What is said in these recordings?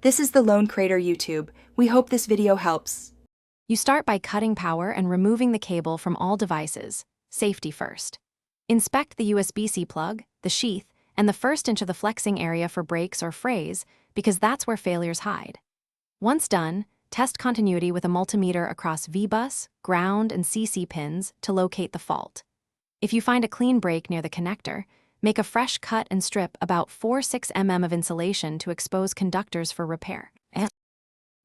This is the Lone Crater YouTube. We hope this video helps. You start by cutting power and removing the cable from all devices. Safety first. Inspect the USB-C plug, the sheath, and the first inch of the flexing area for breaks or frays, because that's where failures hide. Once done, test continuity with a multimeter across V-bus, ground, and CC pins to locate the fault. If you find a clean break near the connector, make a fresh cut and strip about 4-6 mm of insulation to expose conductors for repair.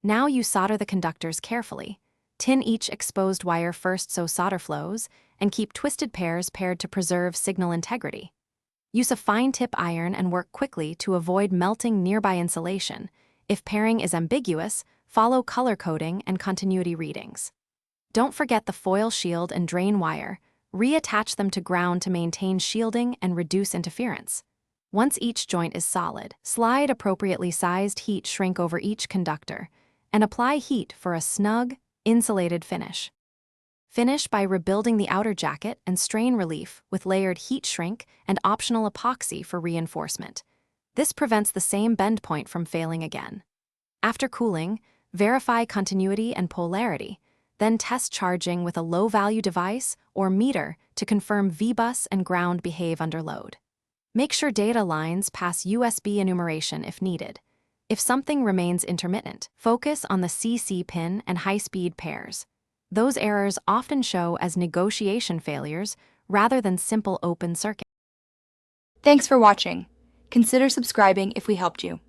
Now you solder the conductors carefully. Tin each exposed wire first so solder flows, and keep twisted pairs paired to preserve signal integrity. Use a fine tip iron and work quickly to avoid melting nearby insulation. If pairing is ambiguous, follow color coding and continuity readings. Don't forget the foil shield and drain wire. Reattach them to ground to maintain shielding and reduce interference. Once each joint is solid, slide appropriately sized heat shrink over each conductor, and apply heat for a snug, insulated finish. Finish by rebuilding the outer jacket and strain relief with layered heat shrink and optional epoxy for reinforcement. This prevents the same bend point from failing again. After cooling, verify continuity and polarity, then test charging with a low-value device or meter to confirm V-bus and ground behave under load. Make sure data lines pass USB enumeration if needed. If something remains intermittent, focus on the CC pin and high-speed pairs. Those errors often show as negotiation failures rather than simple open circuit. Thanks for watching. Consider subscribing if we helped you.